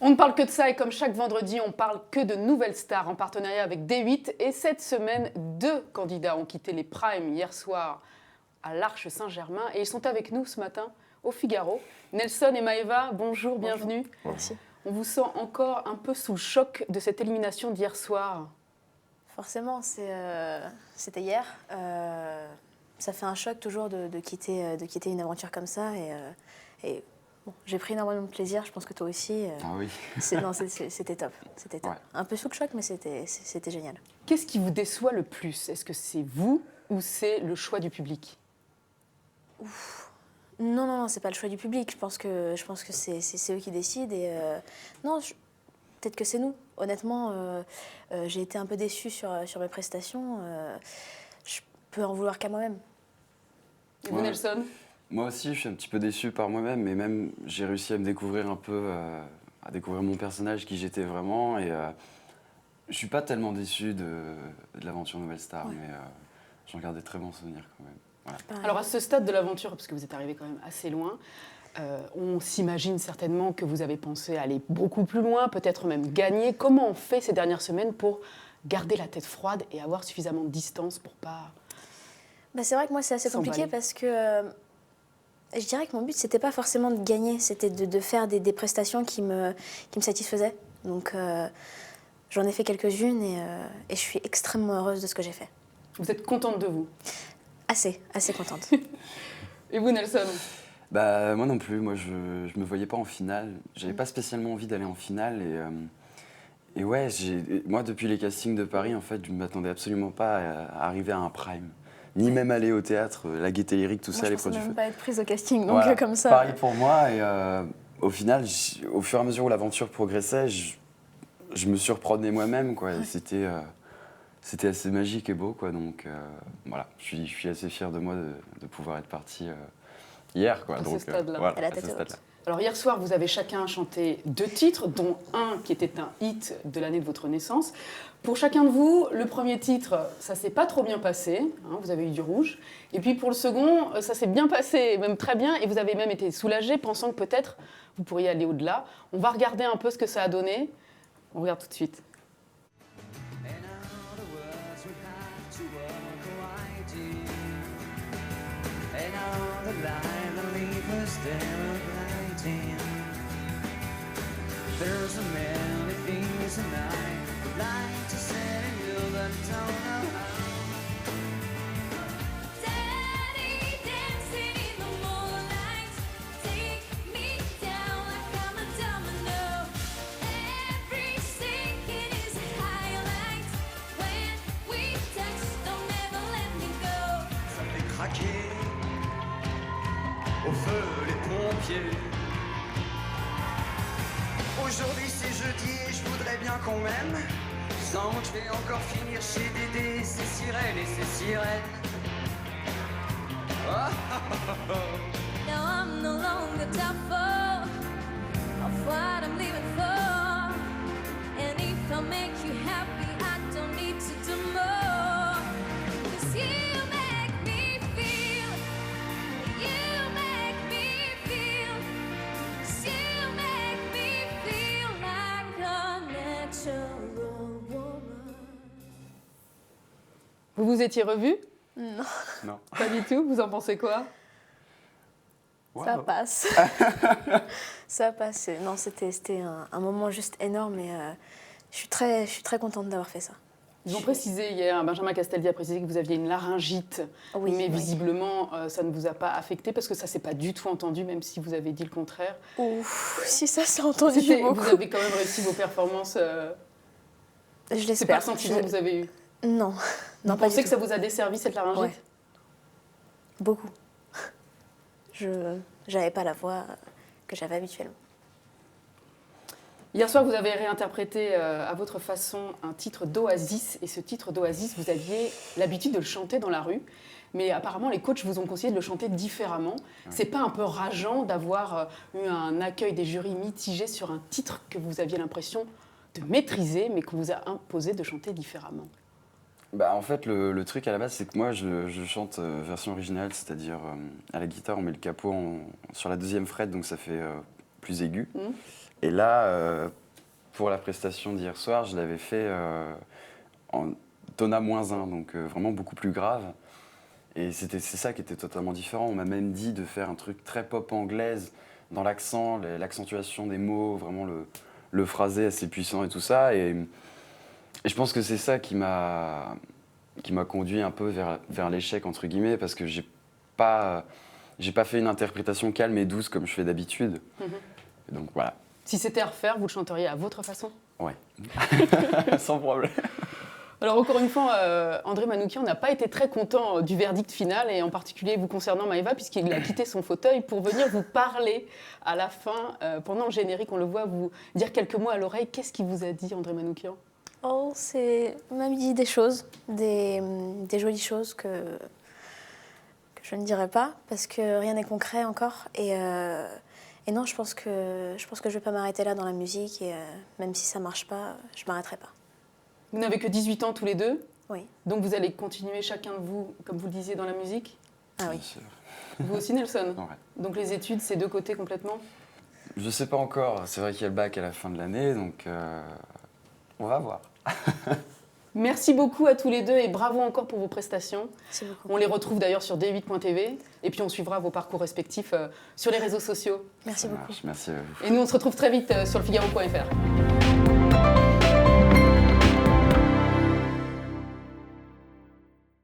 On ne parle que de ça et comme chaque vendredi, on parle que de nouvelles stars en partenariat avec D8. Et cette semaine, 2 candidats ont quitté les Primes hier soir à l'Arche Saint-Germain et ils sont avec nous ce matin au Figaro. Nelson et Maëva, bonjour, bienvenue. Merci. On vous sent encore un peu sous le choc de cette élimination d'hier soir. Forcément, c'était hier. Ça fait un choc toujours de quitter une aventure comme ça. Et bon, j'ai pris énormément de plaisir, je pense que toi aussi. Ah oui. C'était top. C'était top. Ouais. Un peu sous le choc, mais c'était génial. Qu'est-ce qui vous déçoit le plus? Est-ce que c'est vous ou c'est le choix du public? Non, c'est pas le choix du public. Je pense que c'est eux qui décident. Et non, peut-être que c'est nous. Honnêtement, j'ai été un peu déçue sur mes prestations. Je peux en vouloir qu'à moi-même. Et vous, Ouais. Nelson? Moi aussi, je suis un petit peu déçu par moi-même, mais même j'ai réussi à me découvrir un peu, à découvrir mon personnage, qui j'étais vraiment. Et je suis pas tellement déçu de l'aventure Nouvelle Star, Ouais. mais j'en garde des très bons souvenirs quand même. Voilà. Pareil. Alors à ce stade de l'aventure, parce que vous êtes arrivé quand même assez loin, on s'imagine certainement que vous avez pensé aller beaucoup plus loin, peut-être même gagner. Comment on fait ces dernières semaines pour garder la tête froide et avoir suffisamment de distance pour pas... C'est vrai que moi, c'est assez compliqué S'emballer. parce que je dirais que mon but, c'était pas forcément de gagner, c'était de faire des prestations qui me satisfaisaient. Donc, j'en ai fait quelques-unes et je suis extrêmement heureuse de ce que j'ai fait. Vous êtes contente de vous. Assez contente. Et vous, Nelson? Bah, moi non plus, moi je me voyais pas en finale. J'avais pas spécialement envie d'aller en finale. Et ouais, moi depuis les castings de Paris, en fait, je ne m'attendais absolument pas à arriver à un prime. Ni même aller au théâtre, la Gaîté Lyrique, tout Moi, ça, je les pensais produits. même pas être prise au casting, donc Voilà, comme ça. pareil pour moi. Et au final, au fur et à mesure où l'aventure progressait, je me surprenais moi-même, quoi. Et c'était assez magique et beau, quoi. Donc voilà, je suis assez fier de moi de pouvoir être parti hier, quoi. À ce Donc stade-là. voilà, À la à ce tête haute. stade-là. Alors hier soir, vous avez chacun chanté 2 titres, dont un qui était un hit de l'année de votre naissance. Pour chacun de vous, le premier titre, ça s'est pas trop bien passé, hein, vous avez eu du rouge. Et puis pour le second, ça s'est bien passé, même très bien, et vous avez même été soulagé, pensant que peut-être vous pourriez aller au-delà. On va regarder un peu ce que ça a donné. On regarde tout de suite. And all the words we have to walk away deep. And all the light that leave us there lighting. There's a million things that I would like to say to you, but don't know how. Steady dancing in the moonlight, take me down like I'm a domino. Every second is a highlight. When we touch, don't ever let me go. Ça fait craquer au feu les pompiers. Aujourd'hui c'est jeudi et je voudrais bien qu'on m'aime. Sans que je vais encore finir chez Dédé, ces sirènes et ces sirènes. Now I'm no longer doubtful of what I'm living for. And if I make you happy, I don't need to do more. 'Cause you make me feel, you make me feel, 'cause you make me feel like a natural woman. Vous vous étiez revus? Non. Pas du tout, vous en pensez quoi? Ça Wow. passe. Ça passe. Non, c'était un moment juste énorme et je suis très contente d'avoir fait ça. Ils ont précisé hier, Benjamin Castaldi a précisé que vous aviez une laryngite, Oui, mais oui. visiblement ça ne vous a pas affecté parce que ça s'est pas du tout entendu, même si vous avez dit le contraire. Ouf, si ça s'est entendu beaucoup. Vous avez quand même réussi vos performances. Je C'est l'espère. pas le sentiment que vous avez eu. Non, Vous non, pas pensez du que tout. ça vous a desservi cette laryngite? Ouais. Beaucoup. J'avais pas la voix que j'avais habituellement. Hier soir, vous avez réinterprété à votre façon un titre d'Oasis. Et ce titre d'Oasis, vous aviez l'habitude de le chanter dans la rue. Mais apparemment, les coachs vous ont conseillé de le chanter différemment. C'est pas un peu rageant d'avoir eu un accueil des jurys mitigé sur un titre que vous aviez l'impression de maîtriser, mais qu'on vous a imposé de chanter différemment? Bah, en fait, le truc à la base, c'est que moi, je chante version originale, c'est-à-dire à la guitare, on met le capot sur la deuxième frette, donc ça fait plus aigu. Et là, pour la prestation d'hier soir, je l'avais fait en tona -1, donc vraiment beaucoup plus grave. Et c'est ça qui était totalement différent. On m'a même dit de faire un truc très pop anglaise, dans l'accent, l'accentuation des mots, vraiment le phrasé assez puissant et tout ça. Et je pense que c'est ça qui m'a conduit un peu vers l'échec, entre guillemets, parce que j'ai pas fait une interprétation calme et douce comme je fais d'habitude. Et donc voilà. Si c'était à refaire, vous le chanteriez à votre façon? Ouais. Sans problème. Alors encore une fois, André Manoukian n'a pas été très content du verdict final, et en particulier vous concernant, Maëva, puisqu'il a quitté son fauteuil pour venir vous parler à la fin, pendant le générique. On le voit vous dire quelques mots à l'oreille. Qu'est-ce qu'il vous a dit, André Manoukian? Oh, il m'a dit des choses, des jolies choses que je ne dirai pas, parce que rien n'est concret encore. Et non, je pense que je vais pas m'arrêter là dans la musique, et même si ça marche pas, je m'arrêterai pas. Vous n'avez que 18 ans tous les deux, Oui. donc vous allez continuer chacun de vous, comme vous le disiez, dans la musique? Ah oui. Bien sûr. Vous aussi, Nelson? Ouais. Donc les études, c'est deux côtés complètement? Je sais pas encore. C'est vrai qu'il y a le bac à la fin de l'année, donc on va voir. Merci beaucoup à tous les deux et bravo encore pour vos prestations. Merci beaucoup. On les retrouve d'ailleurs sur d8.tv et puis on suivra vos parcours respectifs sur les réseaux sociaux. Merci Ça beaucoup. marche. Merci à vous. Et nous, on se retrouve très vite sur le Figaro.fr.